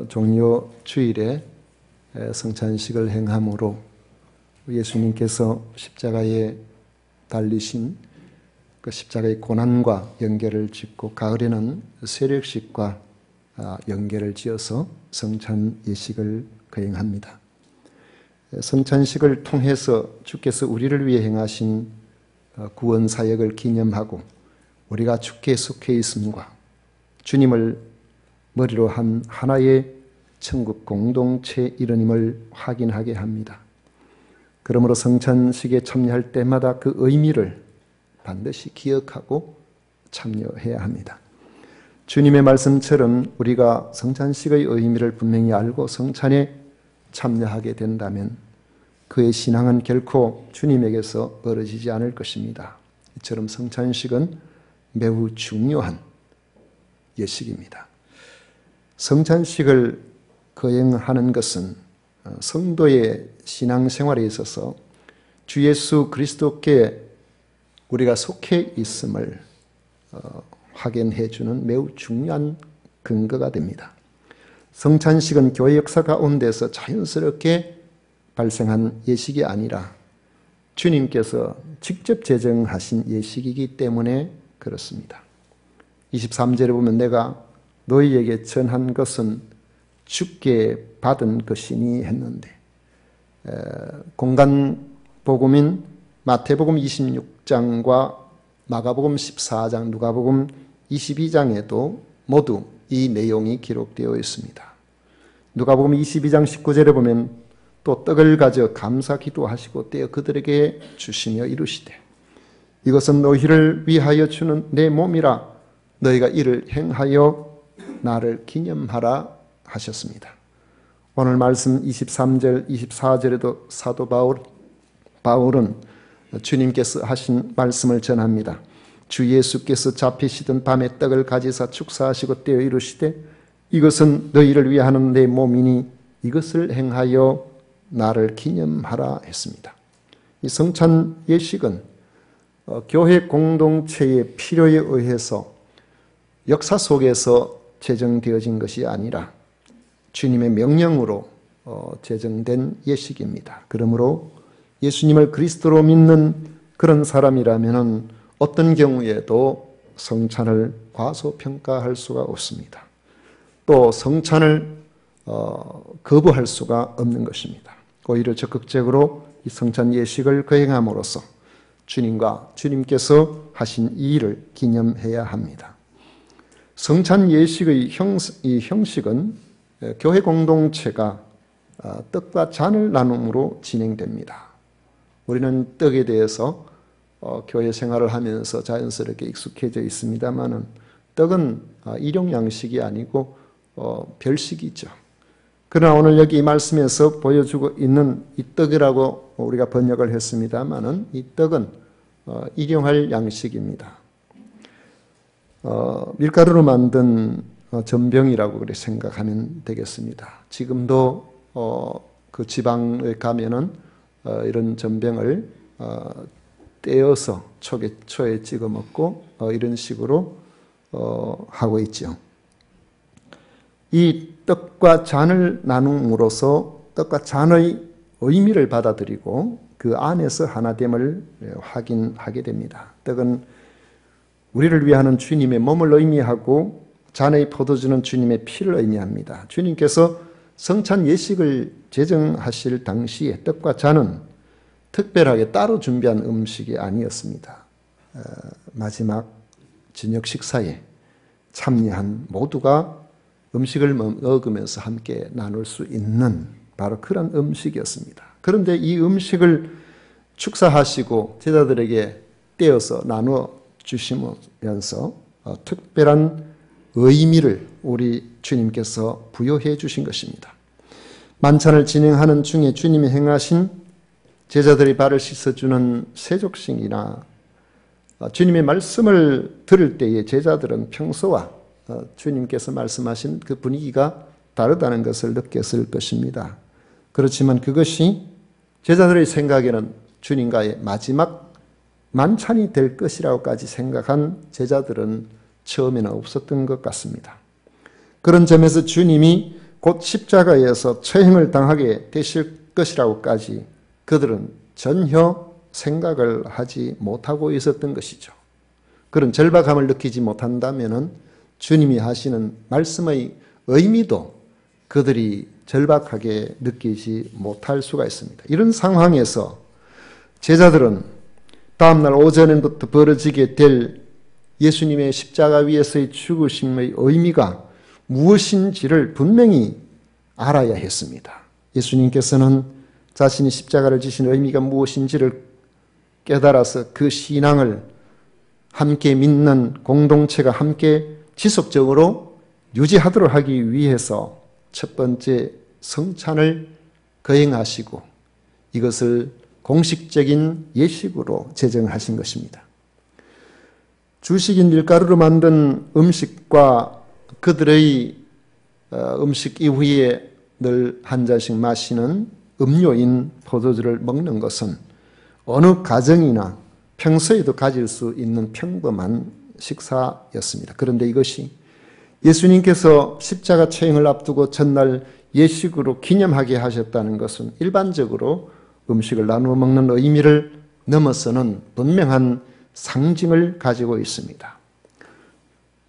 종료 주일에 성찬식을 행함으로 예수님께서 십자가에 달리신 그 십자가의 고난과 연결을 짓고 가을에는 세례식과 연결을 지어서 성찬 예식을 거행합니다. 성찬식을 통해서 주께서 우리를 위해 행하신 구원 사역을 기념하고 우리가 주께 속해 있음과 주님을 머리로 한 하나의 천국 공동체에 이르님을 확인하게 합니다. 그러므로 성찬식에 참여할 때마다 그 의미를 반드시 기억하고 참여해야 합니다. 주님의 말씀처럼 우리가 성찬식의 의미를 분명히 알고 성찬에 참여하게 된다면 그의 신앙은 결코 주님에게서 멀어지지 않을 것입니다. 이처럼 성찬식은 매우 중요한 예식입니다. 성찬식을 거행하는 것은 성도의 신앙생활에 있어서 주 예수 그리스도께 우리가 속해 있음을 확인해 주는 매우 중요한 근거가 됩니다. 성찬식은 교회 역사 가운데서 자연스럽게 발생한 예식이 아니라 주님께서 직접 제정하신 예식이기 때문에 그렇습니다. 23절에 보면 내가 너희에게 전한 것은 주께 받은 것이니 했는데 공간 복음인 마태복음 26장과 마가복음 14장, 누가복음 22장에도 모두 이 내용이 기록되어 있습니다. 누가복음 22장 19절에 보면 또 떡을 가져 감사 기도하시고 떼어 그들에게 주시며 이르시되 이것은 너희를 위하여 주는 내 몸이라 너희가 이를 행하여 나를 기념하라 하셨습니다. 오늘 말씀 23절, 24절에도 사도 바울은 주님께서 하신 말씀을 전합니다. 주 예수께서 잡히시던 밤에 떡을 가지사 축사하시고 떼어 이르시되 이것은 너희를 위하는 내 몸이니 이것을 행하여 나를 기념하라 했습니다. 이 성찬 예식은 교회 공동체의 필요에 의해서 역사 속에서 제정되어진 것이 아니라 주님의 명령으로 제정된 예식입니다. 그러므로 예수님을 그리스도로 믿는 그런 사람이라면 어떤 경우에도 성찬을 과소평가할 수가 없습니다. 또 성찬을 거부할 수가 없는 것입니다. 오히려 적극적으로 이 성찬 예식을 거행함으로써 주님과 주님께서 하신 이 일을 기념해야 합니다. 성찬 예식의 형식은 교회 공동체가 떡과 잔을 나눔으로 진행됩니다. 우리는 떡에 대해서 교회 생활을 하면서 자연스럽게 익숙해져 있습니다만은 떡은 일용 양식이 아니고 별식이죠. 그러나 오늘 여기 이 말씀에서 보여주고 있는 이 떡이라고 우리가 번역을 했습니다만은 이 떡은 일용할 양식입니다. 밀가루로 만든 전병이라고 그렇게 생각하면 되겠습니다. 지금도 그 지방에 가면은 이런 전병을 떼어서 초에 찍어 먹고 이런 식으로 하고 있죠. 이 떡과 잔을 나눔으로써 떡과 잔의 의미를 받아들이고 그 안에서 하나됨을 확인하게 됩니다. 떡은 우리를 위하는 주님의 몸을 의미하고 잔의 포도주는 주님의 피를 의미합니다. 주님께서 성찬 예식을 제정하실 당시에 떡과 잔은 특별하게 따로 준비한 음식이 아니었습니다. 마지막 저녁 식사에 참여한 모두가 음식을 먹으면서 함께 나눌 수 있는 바로 그런 음식이었습니다. 그런데 이 음식을 축사하시고 제자들에게 떼어서 나누어 주시면서 특별한 의미를 우리 주님께서 부여해 주신 것입니다. 만찬을 진행하는 중에 주님이 행하신 제자들의 발을 씻어주는 세족식이나 주님의 말씀을 들을 때에 제자들은 평소와 주님께서 말씀하신 그 분위기가 다르다는 것을 느꼈을 것입니다. 그렇지만 그것이 제자들의 생각에는 주님과의 마지막 만찬이 될 것이라고까지 생각한 제자들은 처음에는 없었던 것 같습니다. 그런 점에서 주님이 곧 십자가에서 처형을 당하게 되실 것이라고까지 그들은 전혀 생각을 하지 못하고 있었던 것이죠. 그런 절박함을 느끼지 못한다면 주님이 하시는 말씀의 의미도 그들이 절박하게 느끼지 못할 수가 있습니다. 이런 상황에서 제자들은 다음날 오전부터 벌어지게 될 예수님의 십자가 위에서의 죽으심의 의미가 무엇인지를 분명히 알아야 했습니다. 예수님께서는 자신이 십자가를 지신 의미가 무엇인지를 깨달아서 그 신앙을 함께 믿는 공동체가 함께 지속적으로 유지하도록 하기 위해서 첫 번째 성찬을 거행하시고 이것을 공식적인 예식으로 제정하신 것입니다. 주식인 밀가루로 만든 음식과 그들의 음식 이후에 늘 한 잔씩 마시는 음료인 포도주를 먹는 것은 어느 가정이나 평소에도 가질 수 있는 평범한 식사였습니다. 그런데 이것이 예수님께서 십자가 처형을 앞두고 전날 예식으로 기념하게 하셨다는 것은 일반적으로 음식을 나누어 먹는 의미를 넘어서는 분명한 상징을 가지고 있습니다.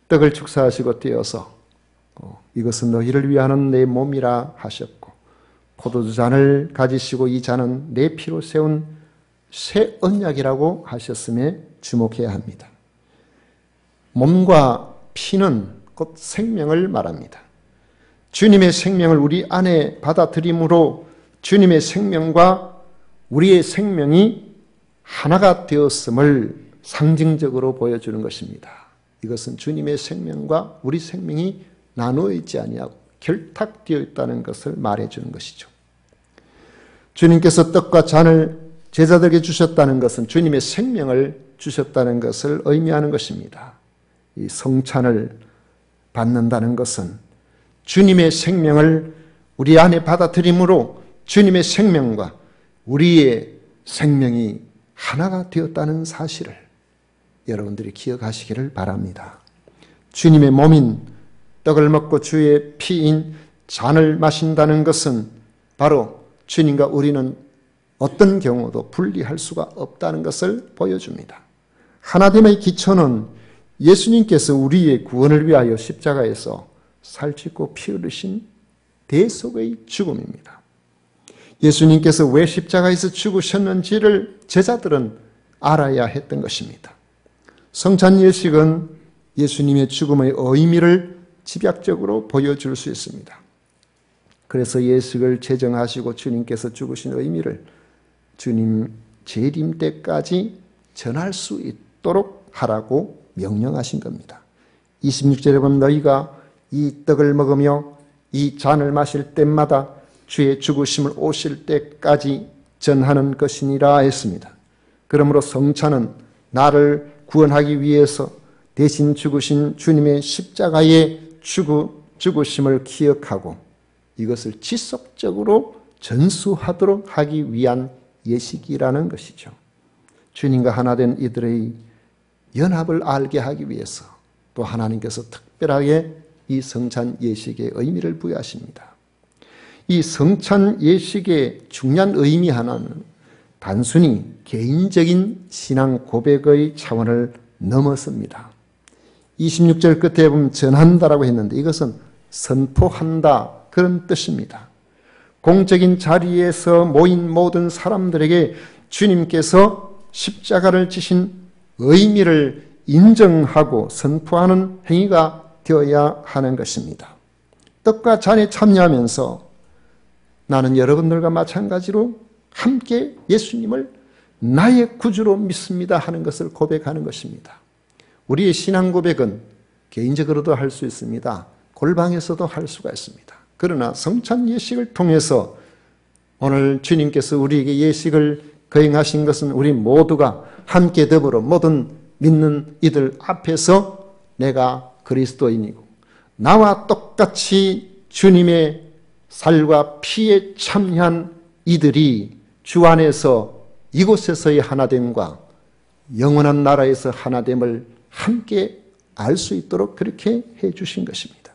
떡을 축사하시고 떼어서 이것은 너희를 위하는 내 몸이라 하셨고 포도주 잔을 가지시고 이 잔은 내 피로 세운 새 언약이라고 하셨음에 주목해야 합니다. 몸과 피는 곧 생명을 말합니다. 주님의 생명을 우리 안에 받아들임으로 주님의 생명과 우리의 생명이 하나가 되었음을 상징적으로 보여주는 것입니다. 이것은 주님의 생명과 우리 생명이 나누어 있지 아니하고 결탁되어 있다는 것을 말해주는 것이죠. 주님께서 떡과 잔을 제자들에게 주셨다는 것은 주님의 생명을 주셨다는 것을 의미하는 것입니다. 이 성찬을 받는다는 것은 주님의 생명을 우리 안에 받아들임으로 주님의 생명과 우리의 생명이 하나가 되었다는 사실을 여러분들이 기억하시기를 바랍니다. 주님의 몸인 떡을 먹고 주의 피인 잔을 마신다는 것은 바로 주님과 우리는 어떤 경우도 분리할 수가 없다는 것을 보여줍니다. 하나됨의 기초는 예수님께서 우리의 구원을 위하여 십자가에서 살찌고 피 흘리신 대속의 죽음입니다. 예수님께서 왜 십자가에서 죽으셨는지를 제자들은 알아야 했던 것입니다. 성찬 예식은 예수님의 죽음의 의미를 집약적으로 보여줄 수 있습니다. 그래서 예식을 제정하시고 주님께서 죽으신 의미를 주님 재림 때까지 전할 수 있도록 하라고 명령하신 겁니다. 26절에 보면 너희가 이 떡을 먹으며 이 잔을 마실 때마다 주의 죽으심을 오실 때까지 전하는 것이니라 했습니다. 그러므로 성찬은 나를 구원하기 위해서 대신 죽으신 주님의 십자가의 죽으심을 기억하고 이것을 지속적으로 전수하도록 하기 위한 예식이라는 것이죠. 주님과 하나 된 이들의 연합을 알게 하기 위해서 또 하나님께서 특별하게 이 성찬 예식의 의미를 부여하십니다. 이 성찬 예식의 중요한 의미 하나는 단순히 개인적인 신앙 고백의 차원을 넘어섭니다. 26절 끝에 보면 전한다라고 했는데 이것은 선포한다 그런 뜻입니다. 공적인 자리에서 모인 모든 사람들에게 주님께서 십자가를 지신 의미를 인정하고 선포하는 행위가 되어야 하는 것입니다. 떡과 잔에 참여하면서 나는 여러분들과 마찬가지로 함께 예수님을 나의 구주로 믿습니다 하는 것을 고백하는 것입니다. 우리의 신앙 고백은 개인적으로도 할 수 있습니다. 골방에서도 할 수가 있습니다. 그러나 성찬 예식을 통해서 오늘 주님께서 우리에게 예식을 거행하신 것은 우리 모두가 함께 더불어 모든 믿는 이들 앞에서 내가 그리스도인이고 나와 똑같이 주님의 살과 피에 참여한 이들이 주 안에서 이곳에서의 하나됨과 영원한 나라에서 하나됨을 함께 알 수 있도록 그렇게 해 주신 것입니다.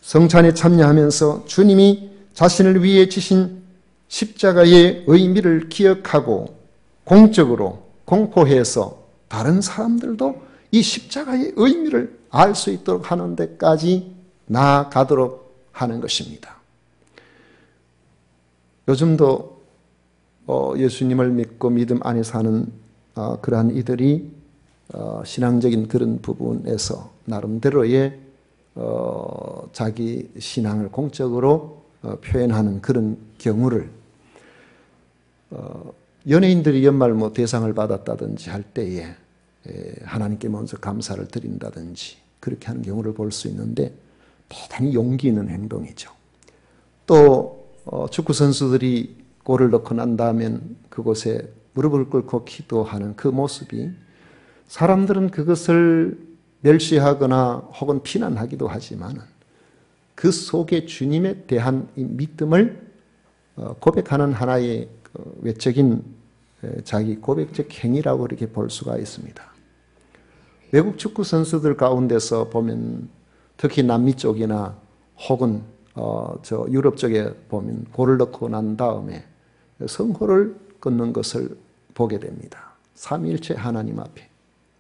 성찬에 참여하면서 주님이 자신을 위해 지신 십자가의 의미를 기억하고 공적으로 공포해서 다른 사람들도 이 십자가의 의미를 알 수 있도록 하는 데까지 나아가도록 하는 것입니다. 요즘도 예수님을 믿고 믿음 안에 사는 그러한 이들이 신앙적인 그런 부분에서 나름대로의 자기 신앙을 공적으로 표현하는 그런 경우를 연예인들이 연말 뭐 대상을 받았다든지 할 때에 하나님께 먼저 감사를 드린다든지 그렇게 하는 경우를 볼 수 있는데 대단히 용기 있는 행동이죠. 또 축구 선수들이 골을 넣고 난 다음엔 그곳에 무릎을 꿇고 기도하는 그 모습이 사람들은 그것을 멸시하거나 혹은 비난하기도 하지만 그 속에 주님에 대한 이 믿음을 고백하는 하나의 외적인 자기 고백적 행위라고 이렇게 볼 수가 있습니다. 외국 축구 선수들 가운데서 보면 특히 남미 쪽이나 혹은 저 유럽 쪽에 보면 골을 넣고 난 다음에 성호를 끊는 것을 보게 됩니다. 삼위일체 하나님 앞에.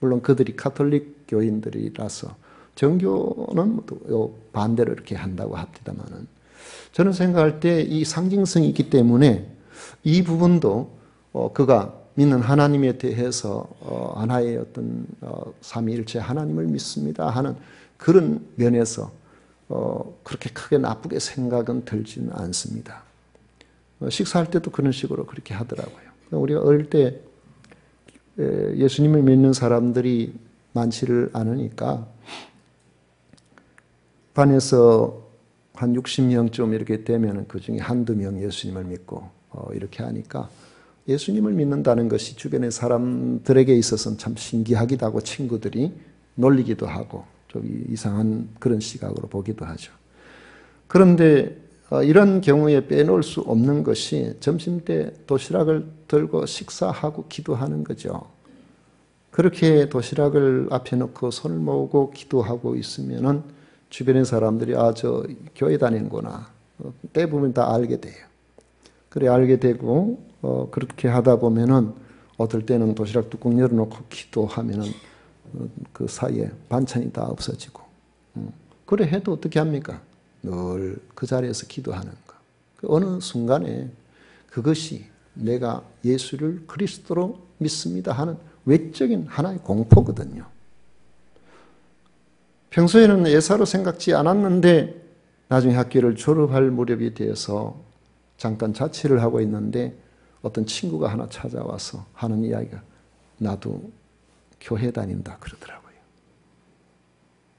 물론 그들이 가톨릭 교인들이라서 정교는 반대로 이렇게 한다고 합니다만은 저는 생각할 때 이 상징성이 있기 때문에 이 부분도 그가 믿는 하나님에 대해서 하나의 어떤 삼위일체 하나님을 믿습니다 하는 그런 면에서 그렇게 크게 나쁘게 생각은 들지는 않습니다. 식사할 때도 그런 식으로 그렇게 하더라고요. 우리가 어릴 때 예수님을 믿는 사람들이 많지를 않으니까 반에서 한 60명쯤 이렇게 되면 그 중에 한두 명 예수님을 믿고 이렇게 하니까 예수님을 믿는다는 것이 주변의 사람들에게 있어서는 참 신기하기도 하고 친구들이 놀리기도 하고 좀 이상한 그런 시각으로 보기도 하죠. 그런데 이런 경우에 빼놓을 수 없는 것이 점심때 도시락을 들고 식사하고 기도하는 거죠. 그렇게 도시락을 앞에 놓고 손을 모으고 기도하고 있으면은 주변의 사람들이 저 교회 다니는구나. 대부분 다 알게 돼요. 그래 알게 되고 그렇게 하다 보면은 어떨 때는 도시락 뚜껑 열어놓고 기도하면은 그 사이에 반찬이 다 없어지고 그래 해도 어떻게 합니까? 늘 그 자리에서 기도하는 거. 어느 순간에 그것이 내가 예수를 그리스도로 믿습니다 하는 외적인 하나의 공포거든요. 평소에는 예사로 생각지 않았는데 나중에 학교를 졸업할 무렵이 되어서 잠깐 자취를 하고 있는데 어떤 친구가 하나 찾아와서 하는 이야기가 나도 교회 다닌다 그러더라고요.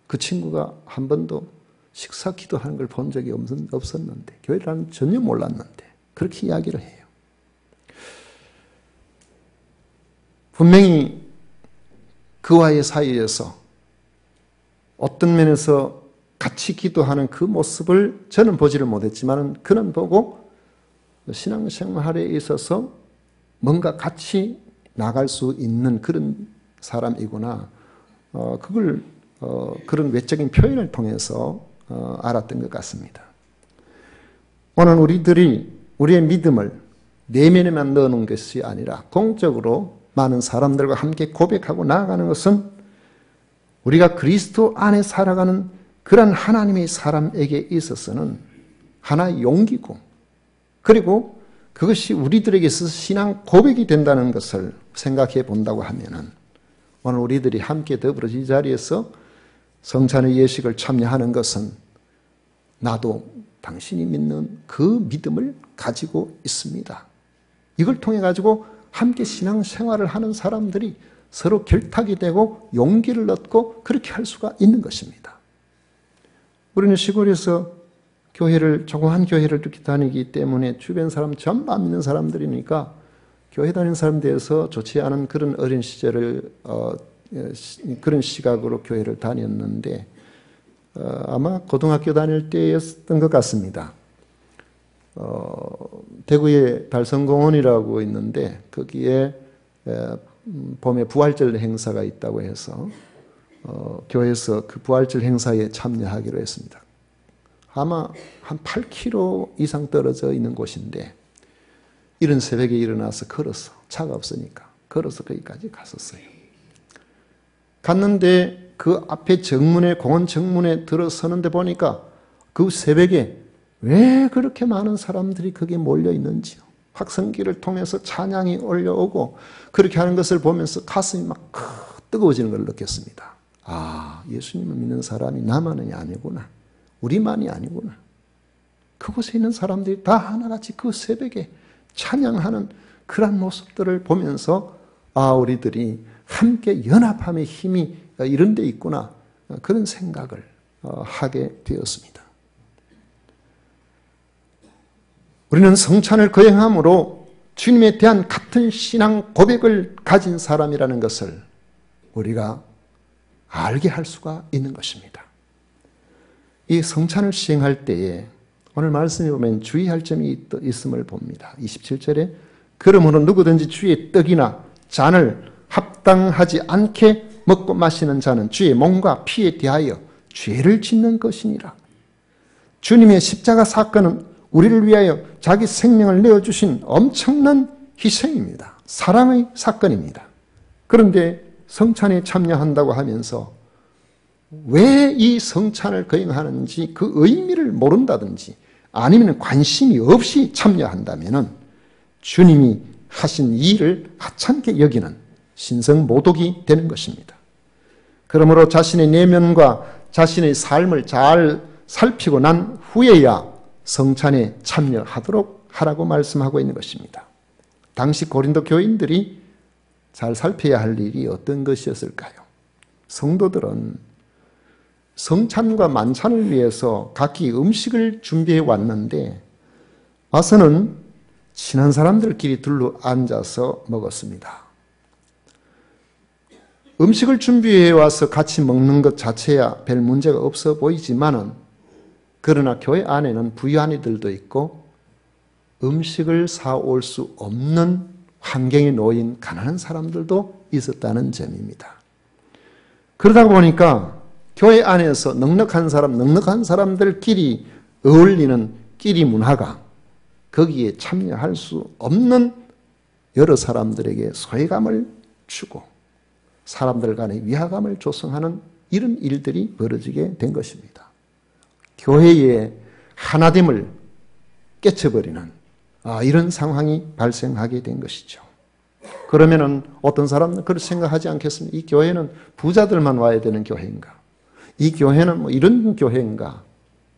그 친구가 한 번도 식사 기도하는 걸 본 적이 없었는데 교회라는 전혀 몰랐는데 그렇게 이야기를 해요. 분명히 그와의 사이에서 어떤 면에서 같이 기도하는 그 모습을 저는 보지를 못했지만 그는 보고 신앙생활에 있어서 뭔가 같이 나갈 수 있는 그런 사람이구나. 그걸 그런 외적인 표현을 통해서 알았던 것 같습니다. 오늘 우리들이 우리의 믿음을 내면에만 넣는 것이 아니라 공적으로 많은 사람들과 함께 고백하고 나아가는 것은 우리가 그리스도 안에 살아가는 그런 하나님의 사람에게 있어서는 하나의 용기고 그리고 그것이 우리들에게 있어서 신앙 고백이 된다는 것을 생각해 본다고 하면은 오늘 우리들이 함께 더불어 이 자리에서 성찬의 예식을 참여하는 것은 나도 당신이 믿는 그 믿음을 가지고 있습니다. 이걸 통해 가지고 함께 신앙생활을 하는 사람들이 서로 결탁이 되고 용기를 얻고 그렇게 할 수가 있는 것입니다. 우리는 시골에서 조그만 교회를 이렇게 다니기 때문에 주변 사람 전부 안 믿는 사람들이니까 교회 다니는 사람들에서 좋지 않은 그런 어린 시절을 그런 시각으로 교회를 다녔는데 아마 고등학교 다닐 때였던 것 같습니다. 대구에 달성공원이라고 있는데 거기에 봄에 부활절 행사가 있다고 해서 교회에서 그 부활절 행사에 참여하기로 했습니다. 아마 한 8km 이상 떨어져 있는 곳인데 이른 새벽에 일어나서 걸어서, 차가 없으니까 걸어서 거기까지 갔었어요. 갔는데 그 앞에 정문에, 공원 정문에 들어서는데 보니까 그 새벽에 왜 그렇게 많은 사람들이 거기에 몰려 있는지요. 확성기를 통해서 찬양이 올려오고 그렇게 하는 것을 보면서 가슴이 막 뜨거워지는 걸 느꼈습니다. 아, 예수님을 믿는 사람이 나만이 아니구나. 우리만이 아니구나. 그곳에 있는 사람들이 다 하나같이 그 새벽에 찬양하는 그런 모습들을 보면서 아, 우리들이 함께 연합함의 힘이 이런 데 있구나. 그런 생각을 하게 되었습니다. 우리는 성찬을 거행함으로 주님에 대한 같은 신앙 고백을 가진 사람이라는 것을 우리가 알게 할 수가 있는 것입니다. 이 성찬을 시행할 때에 오늘 말씀에 보면 주의할 점이 있음을 봅니다. 27절에 그러므로 누구든지 주의 떡이나 잔을 합당하지 않게 먹고 마시는 자는 주의 몸과 피에 대하여 죄를 짓는 것이니라. 주님의 십자가 사건은 우리를 위하여 자기 생명을 내어주신 엄청난 희생입니다. 사랑의 사건입니다. 그런데 성찬에 참여한다고 하면서 왜 이 성찬을 거행하는지 그 의미를 모른다든지 아니면 관심이 없이 참여한다면 주님이 하신 일을 하찮게 여기는 신성모독이 되는 것입니다. 그러므로 자신의 내면과 자신의 삶을 잘 살피고 난 후에야 성찬에 참여하도록 하라고 말씀하고 있는 것입니다. 당시 고린도 교인들이 잘 살펴야 할 일이 어떤 것이었을까요? 성도들은 성찬과 만찬을 위해서 각기 음식을 준비해 왔는데 와서는 친한 사람들끼리 둘러 앉아서 먹었습니다. 음식을 준비해 와서 같이 먹는 것 자체야 별 문제가 없어 보이지만은 그러나 교회 안에는 부유한이들도 있고 음식을 사올 수 없는 환경에 놓인 가난한 사람들도 있었다는 점입니다. 그러다 보니까 교회 안에서 넉넉한 사람들끼리 어울리는 끼리 문화가 거기에 참여할 수 없는 여러 사람들에게 소외감을 주고 사람들 간의 위화감을 조성하는 이런 일들이 벌어지게 된 것입니다. 교회의 하나됨을 깨쳐버리는 이런 상황이 발생하게 된 것이죠. 그러면은 어떤 사람은 그렇게 생각하지 않겠습니까? 이 교회는 부자들만 와야 되는 교회인가? 이 교회는 뭐 이런 교회인가?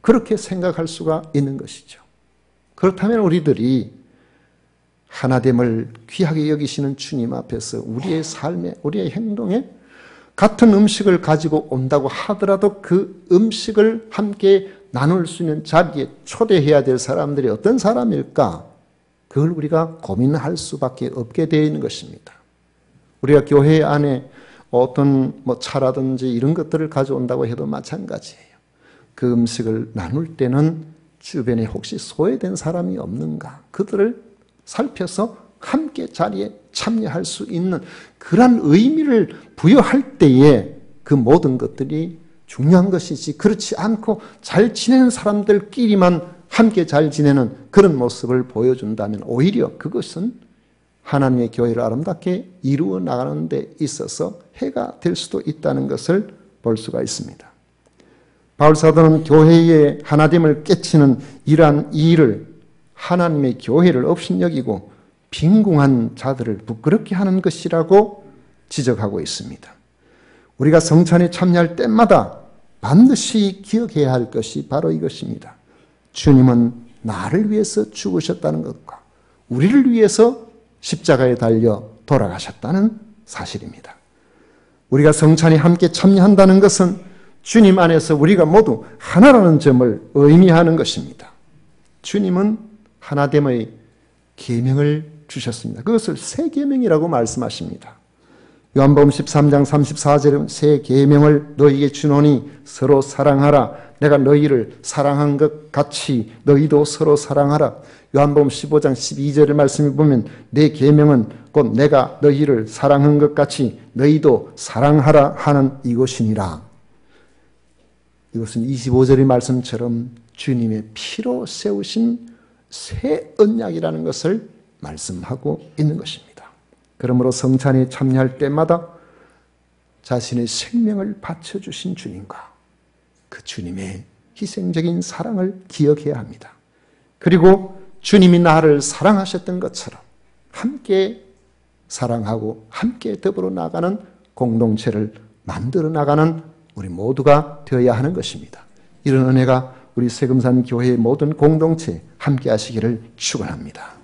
그렇게 생각할 수가 있는 것이죠. 그렇다면 우리들이 하나됨을 귀하게 여기시는 주님 앞에서 우리의 삶에, 우리의 행동에 같은 음식을 가지고 온다고 하더라도 그 음식을 함께 나눌 수 있는 자리에 초대해야 될 사람들이 어떤 사람일까? 그걸 우리가 고민할 수밖에 없게 되어 있는 것입니다. 우리가 교회 안에 어떤 차라든지 이런 것들을 가져온다고 해도 마찬가지예요. 그 음식을 나눌 때는 주변에 혹시 소외된 사람이 없는가? 그들을 살펴서 함께 자리에 참여할 수 있는 그런 의미를 부여할 때에 그 모든 것들이 중요한 것이지 그렇지 않고 잘 지내는 사람들끼리만 함께 잘 지내는 그런 모습을 보여준다면 오히려 그것은 하나님의 교회를 아름답게 이루어 나가는 데 있어서 해가 될 수도 있다는 것을 볼 수가 있습니다. 바울사도는 교회의 하나됨을 깨치는 이러한 일을 하나님의 교회를 업신여기고 빈궁한 자들을 부끄럽게 하는 것이라고 지적하고 있습니다. 우리가 성찬에 참여할 때마다 반드시 기억해야 할 것이 바로 이것입니다. 주님은 나를 위해서 죽으셨다는 것과 우리를 위해서 십자가에 달려 돌아가셨다는 사실입니다. 우리가 성찬에 함께 참여한다는 것은 주님 안에서 우리가 모두 하나라는 점을 의미하는 것입니다. 주님은 하나됨의 계명을 주셨습니다. 그것을 새 계명이라고 말씀하십니다. 요한복음 13장 34절에 새 계명을 너희에게 주노니 서로 사랑하라. 내가 너희를 사랑한 것 같이 너희도 서로 사랑하라. 요한복음 15장 12절의 말씀을 보면 내 계명은 곧 내가 너희를 사랑한 것 같이 너희도 사랑하라 하는 이것이니라. 이것은 25절의 말씀처럼 주님의 피로 세우신 새 언약이라는 것을 말씀하고 있는 것입니다. 그러므로 성찬에 참여할 때마다 자신의 생명을 바쳐주신 주님과 그 주님의 희생적인 사랑을 기억해야 합니다. 그리고 주님이 나를 사랑하셨던 것처럼 함께 사랑하고 함께 더불어 나가는 공동체를 만들어 나가는 우리 모두가 되어야 하는 것입니다. 이런 은혜가 우리 세금산 교회의 모든 공동체에 함께 하시기를 축원합니다.